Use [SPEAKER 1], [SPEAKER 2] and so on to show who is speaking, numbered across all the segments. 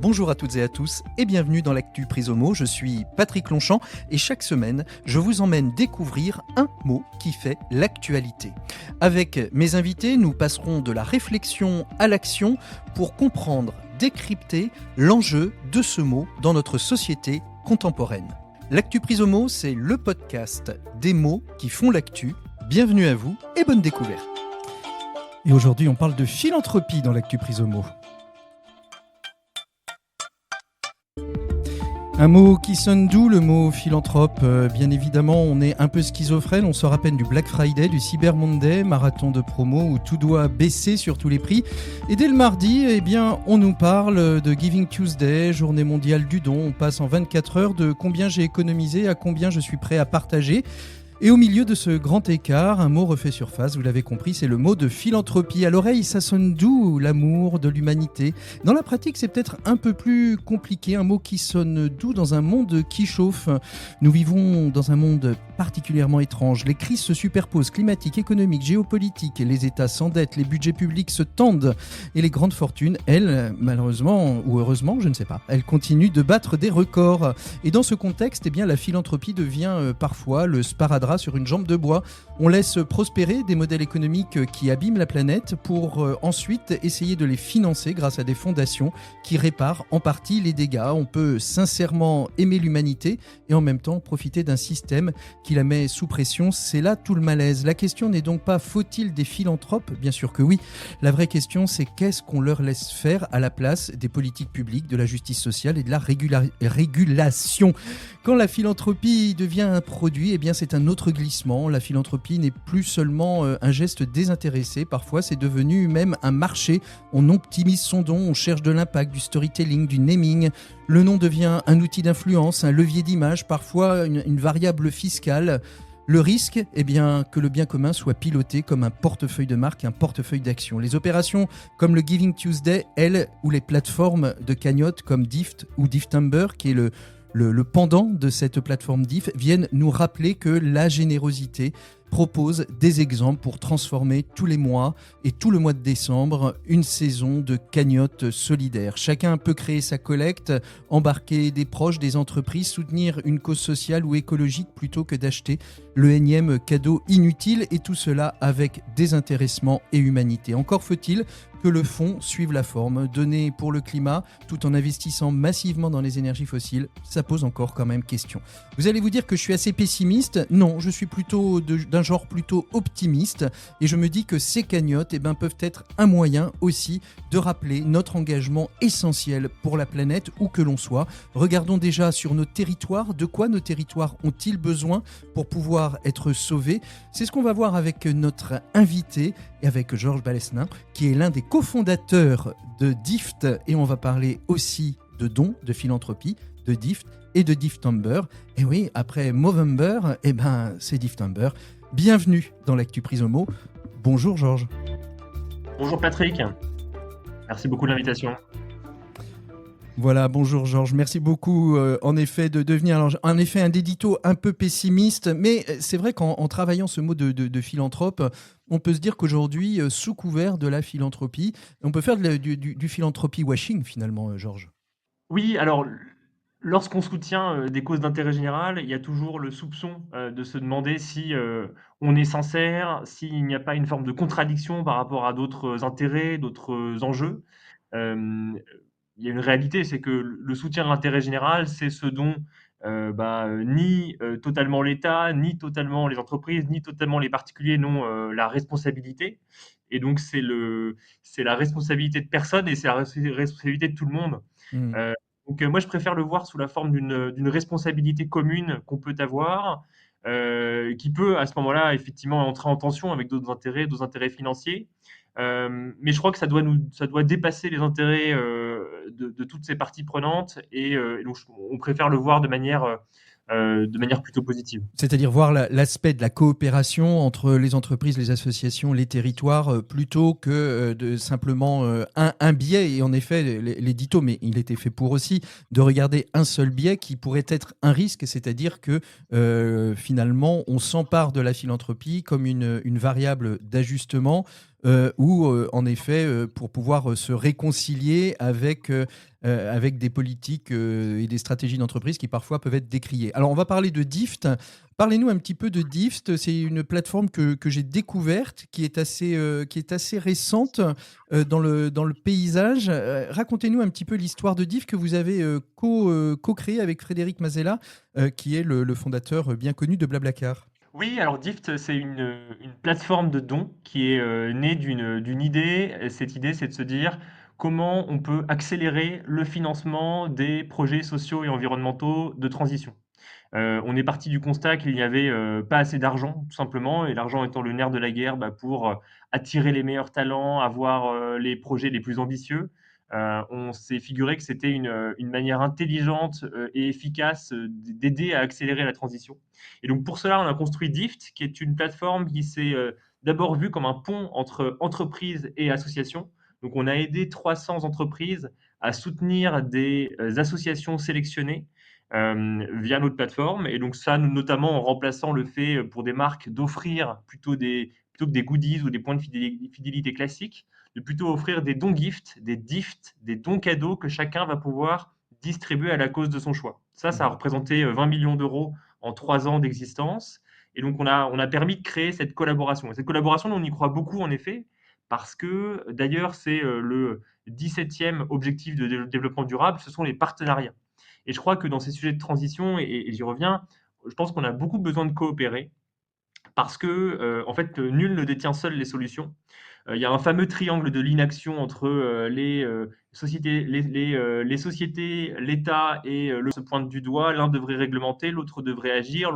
[SPEAKER 1] Bonjour à toutes et à tous et bienvenue dans l'actu prise au mot. Je suis Patrick Longchamp et chaque semaine, je vous emmène découvrir un mot qui fait l'actualité. Avec mes invités, nous passerons de la réflexion à l'action pour comprendre, décrypter l'enjeu de ce mot dans notre société contemporaine. L'actu prise au mot, c'est le podcast des mots qui font l'actu. Bienvenue à vous et bonne découverte.
[SPEAKER 2] Et aujourd'hui, on parle de philanthropie dans l'actu prise au mot. Un mot qui sonne doux, le mot philanthrope. Bien évidemment, on est un peu schizophrène. On sort à peine du Black Friday, du Cyber Monday, marathon de promo où tout doit baisser sur tous les prix. Et dès le mardi, on nous parle de Giving Tuesday, journée mondiale du don. On passe en 24 heures de combien j'ai économisé à combien je suis prêt à partager. Et au milieu de ce grand écart, un mot refait surface, vous l'avez compris, c'est le mot de philanthropie. À l'oreille, ça sonne doux, l'amour de l'humanité. Dans la pratique, c'est peut-être un peu plus compliqué, un mot qui sonne doux dans un monde qui chauffe. Nous vivons dans un monde particulièrement étrange. Les crises se superposent, climatiques, économiques, géopolitiques. Les États s'endettent, les budgets publics se tendent. Et les grandes fortunes, elles, malheureusement ou heureusement, je ne sais pas, elles continuent de battre des records. Et dans ce contexte, la philanthropie devient parfois le sparadrap sur une jambe de bois. On laisse prospérer des modèles économiques qui abîment la planète pour ensuite essayer de les financer grâce à des fondations qui réparent en partie les dégâts. On peut sincèrement aimer l'humanité et en même temps profiter d'un système qui la met sous pression. C'est là tout le malaise. La question n'est donc pas faut-il des philanthropes ? Bien sûr que oui. La vraie question, c'est qu'est-ce qu'on leur laisse faire à la place des politiques publiques, de la justice sociale et de la régulation. Quand la philanthropie devient un produit, c'est un autre glissement. La philanthropie n'est plus seulement un geste désintéressé. Parfois, c'est devenu même un marché. On optimise son don, on cherche de l'impact, du storytelling, du naming. Le nom devient un outil d'influence, un levier d'image, parfois une variable fiscale. Le risque, que le bien commun soit piloté comme un portefeuille de marque, un portefeuille d'action. Les opérations comme le Giving Tuesday, ou les plateformes de cagnotte comme Dift ou Diftember, qui est le pendant de cette plateforme DIF, viennent nous rappeler que la générosité propose des exemples pour transformer tous les mois et tout le mois de décembre une saison de cagnotte solidaire. Chacun peut créer sa collecte, embarquer des proches, des entreprises, soutenir une cause sociale ou écologique plutôt que d'acheter le énième cadeau inutile, et tout cela avec désintéressement et humanité. Encore faut-il que le fond suive la forme. Donner pour le climat tout en investissant massivement dans les énergies fossiles, ça pose encore quand même question. Vous allez vous dire que je suis assez pessimiste. Non, je suis plutôt d'un genre plutôt optimiste et je me dis que ces cagnottes peuvent être un moyen aussi de rappeler notre engagement essentiel pour la planète où que l'on soit. Regardons déjà sur nos territoires, de quoi nos territoires ont-ils besoin pour pouvoir être sauvés ? C'est ce qu'on va voir avec notre invité et avec Georges Balesnin, qui est l'un des cofondateurs de Dift, et on va parler aussi de dons, de philanthropie, de Dift et de Diftember. Et oui, après Movember, c'est Diftember. Bienvenue dans l'actu prise au mot. Bonjour Georges.
[SPEAKER 3] Bonjour Patrick. Merci beaucoup de l'invitation.
[SPEAKER 2] Voilà, bonjour Georges, merci beaucoup en effet de devenir un édito un peu pessimiste, mais c'est vrai qu'en travaillant ce mot de philanthrope, on peut se dire qu'aujourd'hui, sous couvert de la philanthropie, on peut faire du philanthropie washing finalement, Georges.
[SPEAKER 3] Oui, alors lorsqu'on soutient des causes d'intérêt général, il y a toujours le soupçon de se demander si on est sincère, s'il n'y a pas une forme de contradiction par rapport à d'autres intérêts, d'autres enjeux. Euh, Il y a une réalité, c'est que le soutien de l'intérêt général, c'est ce dont ni totalement l'État, ni totalement les entreprises, ni totalement les particuliers n'ont la responsabilité. Et donc, c'est la responsabilité de personne et c'est la responsabilité de tout le monde.
[SPEAKER 2] Mmh.
[SPEAKER 3] Moi, je préfère le voir sous la forme d'une responsabilité commune qu'on peut avoir, qui peut à ce moment-là effectivement entrer en tension avec d'autres intérêts financiers. Mais je crois que ça doit dépasser les intérêts de toutes ces parties prenantes et donc on préfère le voir de manière plutôt positive.
[SPEAKER 2] C'est-à-dire voir l'aspect de la coopération entre les entreprises, les associations, les territoires, plutôt que de simplement un biais. Et en effet, l'édito, mais il était fait pour aussi, de regarder un seul biais qui pourrait être un risque, c'est-à-dire que finalement, on s'empare de la philanthropie comme une variable d'ajustement ou en effet pour pouvoir se réconcilier avec des politiques et des stratégies d'entreprise qui parfois peuvent être décriées. Alors on va parler de Dift. Parlez-nous un petit peu de Dift. C'est une plateforme que j'ai découverte, qui est assez récente dans le paysage. Racontez-nous un petit peu l'histoire de Dift que vous avez co-créée avec Frédéric Mazella, qui est le fondateur bien connu de Blablacar.
[SPEAKER 3] Oui, alors Dift, c'est une plateforme de dons qui est née d'une idée. Et cette idée, c'est de se dire comment on peut accélérer le financement des projets sociaux et environnementaux de transition. On est parti du constat qu'il n'y avait pas assez d'argent, tout simplement, et l'argent étant le nerf de la guerre, pour attirer les meilleurs talents, avoir les projets les plus ambitieux. On s'est figuré que c'était une manière intelligente et efficace d'aider à accélérer la transition. Et donc pour cela, on a construit Dift, qui est une plateforme qui s'est d'abord vue comme un pont entre entreprises et associations. Donc on a aidé 300 entreprises à soutenir des associations sélectionnées via notre plateforme. Et donc ça, notamment en remplaçant le fait pour des marques d'offrir plutôt que des goodies ou des points de fidélité classiques, de plutôt offrir des dons gifts, des dons cadeaux que chacun va pouvoir distribuer à la cause de son choix. Ça a représenté 20 millions d'euros en 3 ans d'existence. Et donc, on a permis de créer cette collaboration. Et cette collaboration, on y croit beaucoup, en effet, parce que d'ailleurs, c'est le 17e objectif de développement durable, ce sont les partenariats. Et je crois que dans ces sujets de transition, et j'y reviens, je pense qu'on a beaucoup besoin de coopérer parce que, en fait, nul ne détient seul les solutions. Il y a un fameux triangle de l'inaction entre les sociétés, les sociétés, l'État et se pointe du doigt. L'un devrait réglementer, l'autre devrait agir,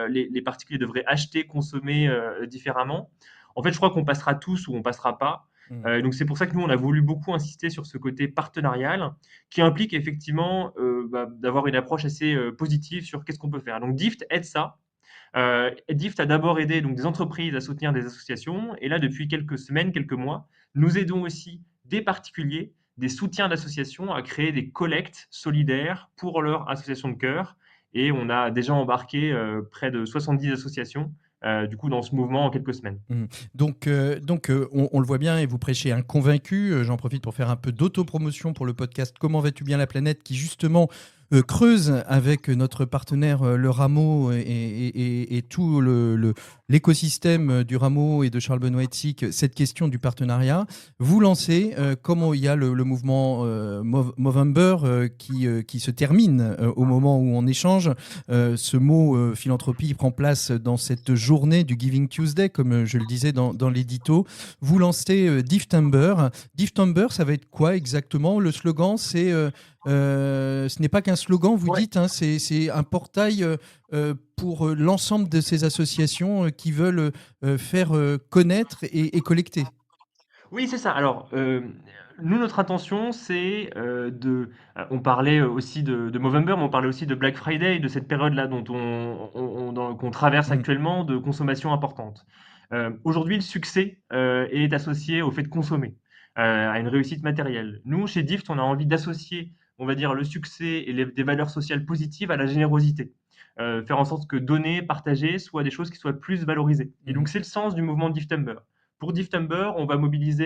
[SPEAKER 3] les particuliers devraient acheter, consommer différemment. En fait, je crois qu'on passera tous ou on passera pas. Donc c'est pour ça que nous, on a voulu beaucoup insister sur ce côté partenarial qui implique effectivement d'avoir une approche assez positive sur qu'est-ce qu'on peut faire. Donc Dift aide ça. Dift a d'abord aidé donc, des entreprises à soutenir des associations. Et là, depuis quelques semaines, quelques mois, nous aidons aussi des particuliers, des soutiens d'associations à créer des collectes solidaires pour leur association de cœur. Et on a déjà embarqué près de 70 associations du coup, dans ce mouvement en quelques semaines.
[SPEAKER 2] Donc, on le voit bien et vous prêchez un convaincu. J'en profite pour faire un peu d'autopromotion pour le podcast Comment vas-tu bien la planète qui justement creuse avec notre partenaire Le Rameau et tout l'écosystème du Rameau et de Charles Benoît Etzik cette question du partenariat. Vous lancez, comment il y a le mouvement Movember qui se termine au moment où on échange. Ce mot philanthropie prend place dans cette journée du Giving Tuesday, comme je le disais dans l'édito. Vous lancez Diftember. Diftember, ça va être quoi exactement? Le slogan, c'est... ce n'est pas qu'un slogan, vous dites, hein, c'est un portail pour l'ensemble de ces associations qui veulent faire connaître et collecter.
[SPEAKER 3] Oui, c'est ça. Alors, nous, notre intention, c'est on parlait aussi de Movember, mais on parlait aussi de Black Friday, de cette période-là qu'on traverse actuellement, de consommation importante. Aujourd'hui, le succès est associé au fait de consommer, à une réussite matérielle. Nous, chez Dift, on a envie d'associer, on va dire, le succès et des valeurs sociales positives à la générosité. Faire en sorte que donner, partager soient des choses qui soient plus valorisées. Et donc, c'est le sens du mouvement Diftember. Pour Diftember, on mobilise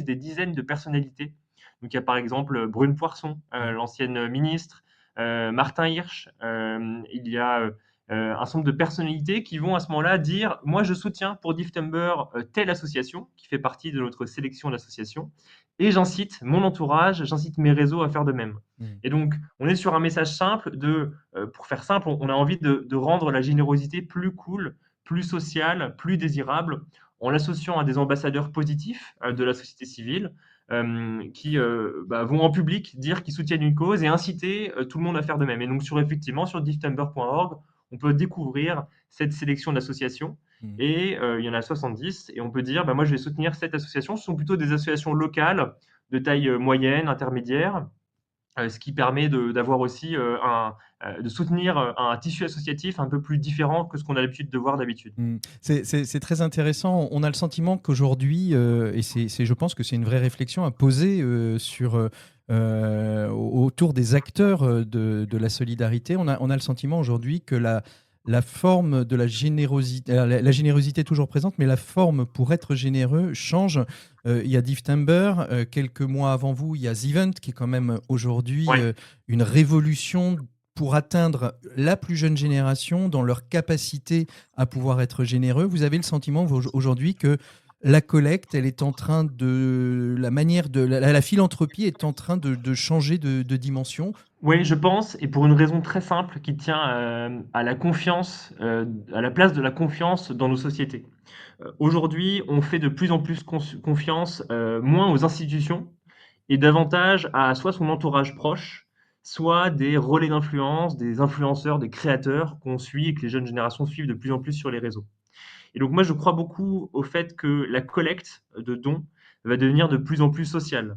[SPEAKER 3] des dizaines de personnalités. Donc, il y a par exemple Brune Poirson, l'ancienne ministre, Martin Hirsch. Il y a un certain nombre de personnalités qui vont à ce moment-là dire « Moi, je soutiens pour Diftember telle association qui fait partie de notre sélection d'associations et j'incite mon entourage, j'incite mes réseaux à faire de même. » Et donc, on est sur un message simple pour faire simple, on a envie de rendre la générosité plus cool, plus sociale, plus désirable en l'associant à des ambassadeurs positifs de la société civile qui vont en public dire qu'ils soutiennent une cause et inciter tout le monde à faire de même. Et donc, effectivement, sur diftember.org, on peut découvrir cette sélection d'associations. Et il y en a 70. Et on peut dire, moi, je vais soutenir cette association. Ce sont plutôt des associations locales de taille moyenne, intermédiaire, ce qui permet d'avoir aussi de soutenir un tissu associatif un peu plus différent que ce qu'on a l'habitude de voir d'habitude.
[SPEAKER 2] C'est très intéressant. On a le sentiment qu'aujourd'hui, et je pense que c'est une vraie réflexion à poser autour des acteurs de la solidarité, on a le sentiment aujourd'hui que la forme de la générosité, la générosité est toujours présente, mais la forme pour être généreux change. Il y a Divtember, quelques mois avant vous, il y a The Event, qui est quand même aujourd'hui
[SPEAKER 3] Ouais.
[SPEAKER 2] une révolution pour atteindre la plus jeune génération dans leur capacité à pouvoir être généreux. Vous avez le sentiment aujourd'hui que la collecte, elle est en train de la manière de la philanthropie est en train de changer de dimension.
[SPEAKER 3] Oui, je pense, et pour une raison très simple qui tient à la confiance, à la place de la confiance dans nos sociétés. Aujourd'hui, on fait de plus en plus confiance, moins aux institutions et davantage à soit son entourage proche, soit des relais d'influence, des influenceurs, des créateurs qu'on suit et que les jeunes générations suivent de plus en plus sur les réseaux. Et donc moi, je crois beaucoup au fait que la collecte de dons va devenir de plus en plus sociale.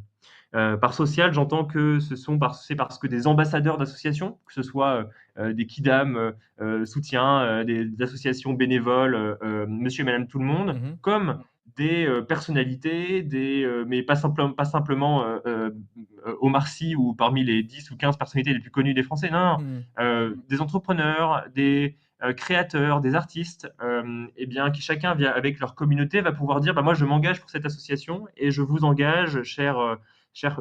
[SPEAKER 3] Par social, j'entends que c'est parce que des ambassadeurs d'associations, que ce soit des Kidam soutien, des associations bénévoles, monsieur et madame tout le monde,
[SPEAKER 2] Mhm.
[SPEAKER 3] comme des personnalités, mais pas simplement Omar Sy ou parmi les 10 ou 15 personnalités les plus connues des Français. Non, non,
[SPEAKER 2] Mhm.
[SPEAKER 3] des entrepreneurs, des créateurs, des artistes, eh bien, qui chacun via, avec leur communauté va pouvoir dire bah, moi je m'engage pour cette association et je vous engage, chère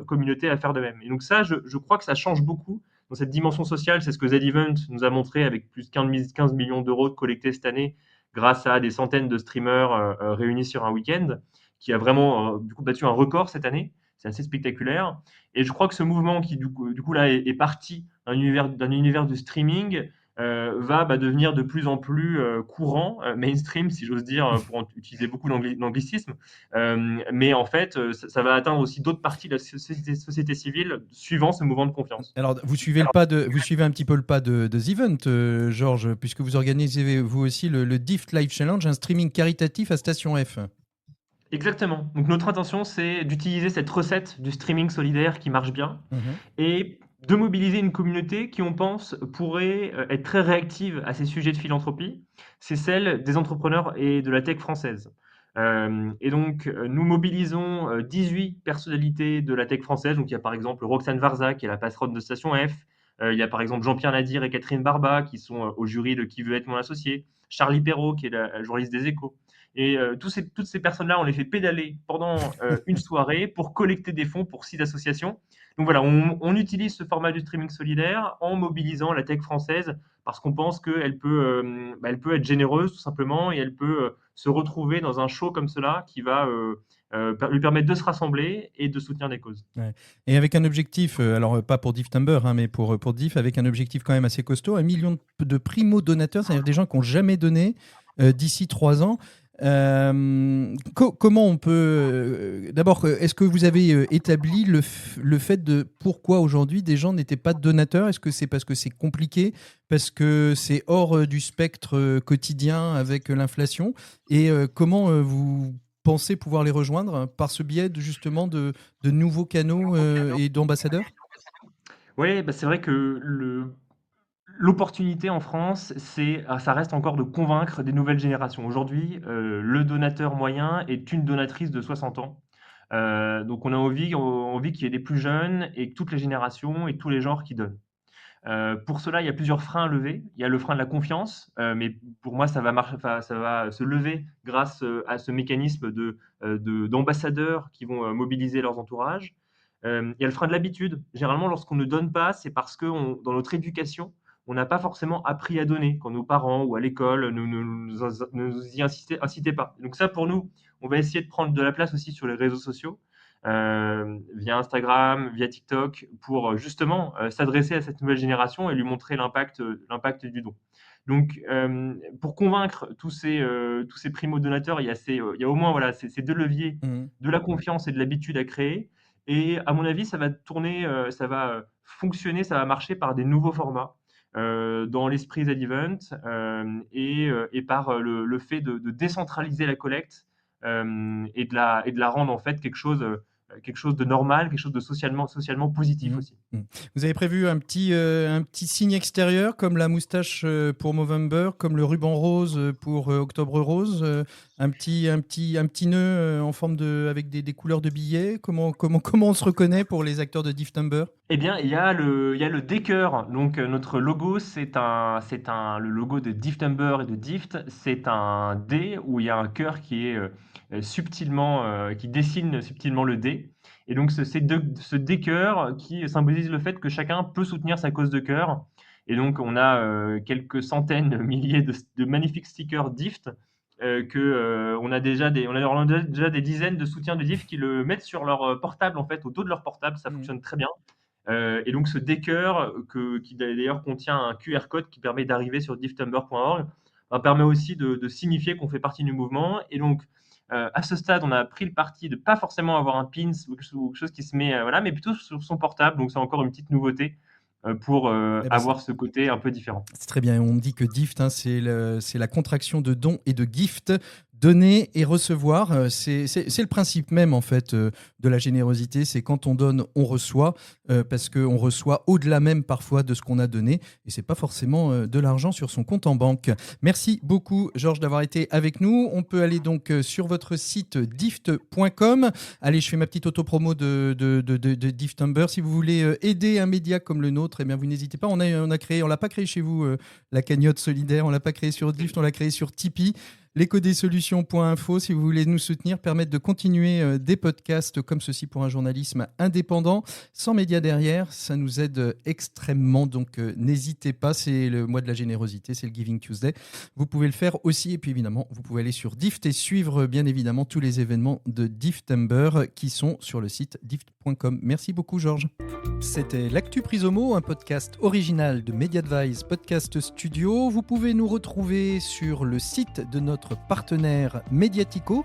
[SPEAKER 3] communauté, à faire de même. Et donc ça, je crois que ça change beaucoup dans cette dimension sociale. C'est ce que Z-Event nous a montré avec plus de 15 millions d'euros de collectés cette année grâce à des centaines de streamers réunis sur un week-end, qui a vraiment du coup battu un record cette année. C'est assez spectaculaire. Et je crois que ce mouvement qui du coup là est parti d'un univers de streaming va devenir de plus en plus courant, mainstream si j'ose dire, pour utiliser beaucoup d'anglicisme. Mais en fait, ça va atteindre aussi d'autres parties de la société civile suivant ce mouvement de confiance.
[SPEAKER 2] Alors, vous suivez un petit peu le pas de The Event, Georges, puisque vous organisez vous aussi le Dift Live Challenge, un streaming caritatif à Station F.
[SPEAKER 3] Exactement. Donc notre intention, c'est d'utiliser cette recette du streaming solidaire qui marche bien
[SPEAKER 2] Mhm.
[SPEAKER 3] et de mobiliser une communauté qui, on pense, pourrait être très réactive à ces sujets de philanthropie. C'est celle des entrepreneurs et de la tech française. Et donc, nous mobilisons 18 personnalités de la tech française. Donc, il y a par exemple Roxane Varza, qui est la patronne de Station F. Il y a par exemple Jean-Pierre Nadir et Catherine Barba, qui sont au jury de Qui veut être mon associé. Charlie Perrault, qui est la journaliste des Échos. Et toutes ces personnes-là, on les fait pédaler pendant une soirée pour collecter des fonds pour 6 associations. Donc voilà, on utilise ce format du streaming solidaire en mobilisant la tech française parce qu'on pense qu'elle elle peut être généreuse tout simplement et elle peut se retrouver dans un show comme cela qui va lui permettre de se rassembler et de soutenir des causes.
[SPEAKER 2] Ouais. Et avec un objectif, alors pas pour Divtember, hein, mais pour Diff, avec un objectif quand même assez costaud, 1 million de primo-donateurs, c'est-à-dire des gens qui n'ont jamais donné d'ici 3 ans. Comment on peut... D'abord, est-ce que vous avez établi le fait de pourquoi aujourd'hui des gens n'étaient pas donateurs? Est-ce que c'est parce que c'est compliqué, parce que c'est hors du spectre quotidien avec l'inflation? Et comment vous pensez pouvoir les rejoindre par ce biais justement de nouveaux canaux et d'ambassadeurs?
[SPEAKER 3] Oui, c'est vrai que l'opportunité en France, ça reste encore de convaincre des nouvelles générations. Aujourd'hui, le donateur moyen est une donatrice de 60 ans. Donc on a envie qu'il y ait des plus jeunes et que toutes les générations et tous les genres qui donnent. Pour cela, il y a plusieurs freins à lever. Il y a le frein de la confiance, mais pour moi, ça va se lever grâce à ce mécanisme d'ambassadeurs qui vont mobiliser leurs entourages. Il y a le frein de l'habitude. Généralement, lorsqu'on ne donne pas, c'est parce que dans notre éducation, on n'a pas forcément appris à donner. Quand nos parents ou à l'école ne nous y incitaient pas. Donc ça, pour nous, on va essayer de prendre de la place aussi sur les réseaux sociaux via Instagram, via TikTok, pour justement s'adresser à cette nouvelle génération et lui montrer l'impact du don. Donc, pour convaincre tous ces primo-donateurs, il y a au moins voilà, ces deux leviers
[SPEAKER 2] Mhm.
[SPEAKER 3] de la confiance et de l'habitude à créer. Et à mon avis, ça va fonctionner, ça va marcher par des nouveaux formats dans l'esprit Z-Event et par le fait de décentraliser la collecte et de la rendre en fait quelque chose quelque chose de normal, quelque chose de socialement positif aussi.
[SPEAKER 2] Vous avez prévu un petit signe extérieur comme la moustache pour Movember, comme le ruban rose pour Octobre Rose, un petit nœud en forme avec des couleurs de billets. Comment on se reconnaît pour les acteurs de Difftember?
[SPEAKER 3] Eh bien, il y a le D-Cœur. Donc, notre logo, le logo de Difftember et de Dift. C'est un D où il y a un cœur qui est subtilement, qui dessine subtilement le D. Et donc, ce D-Cœur qui symbolise le fait que chacun peut soutenir sa cause de cœur. Et donc, on a quelques centaines, milliers de magnifiques stickers Dift. On a déjà des dizaines de soutiens de Dift qui le mettent sur leur portable, en fait, au dos de leur portable. Ça fonctionne très bien. Et donc ce décœur, qui d'ailleurs contient un QR code qui permet d'arriver sur difftember.org, permet aussi de signifier qu'on fait partie du mouvement. Et donc, à ce stade, on a pris le parti de pas forcément avoir un pins ou quelque chose qui se met, voilà, mais plutôt sur son portable. Donc c'est encore une petite nouveauté pour avoir ce côté un peu différent.
[SPEAKER 2] C'est très bien. On dit que Dift, c'est la contraction de don et de gift. Donner et recevoir, c'est le principe même en fait de la générosité. C'est quand on donne, on reçoit, parce qu'on reçoit au-delà même parfois de ce qu'on a donné. Et c'est pas forcément de l'argent sur son compte en banque. Merci beaucoup Georges d'avoir été avec nous. On peut aller donc sur votre site dift.com. Allez, je fais ma petite autopromo de Difftember. Si vous voulez aider un média comme le nôtre, eh bien vous n'hésitez pas. On l'a pas créé chez vous la cagnotte solidaire. On l'a pas créé sur Dift, on l'a créé sur Tipeee. L'écodesolutions.info, si vous voulez nous soutenir, permettre de continuer des podcasts comme ceci pour un journalisme indépendant, sans médias derrière, ça nous aide extrêmement, donc n'hésitez pas, c'est le mois de la générosité, c'est le Giving Tuesday, vous pouvez le faire aussi, et puis évidemment, vous pouvez aller sur Dift et suivre bien évidemment tous les événements de Difftember qui sont sur le site dift.com. Merci beaucoup Georges. C'était l'Actu Prisomo, un podcast original de Mediadvise Podcast Studio. Vous pouvez nous retrouver sur le site de notre partenaire Mediatico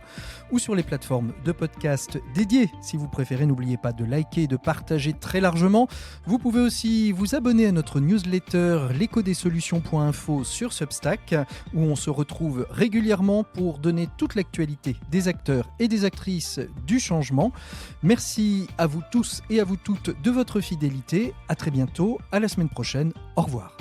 [SPEAKER 2] ou sur les plateformes de podcast dédiées. Si vous préférez, n'oubliez pas de liker et de partager très largement. Vous pouvez aussi vous abonner à notre newsletter l'écodesolutions.info sur Substack où on se retrouve régulièrement pour donner toute l'actualité des acteurs et des actrices du changement. Merci à vous tous et à vous toutes de votre fidélité. À très bientôt, à la semaine prochaine. Au revoir.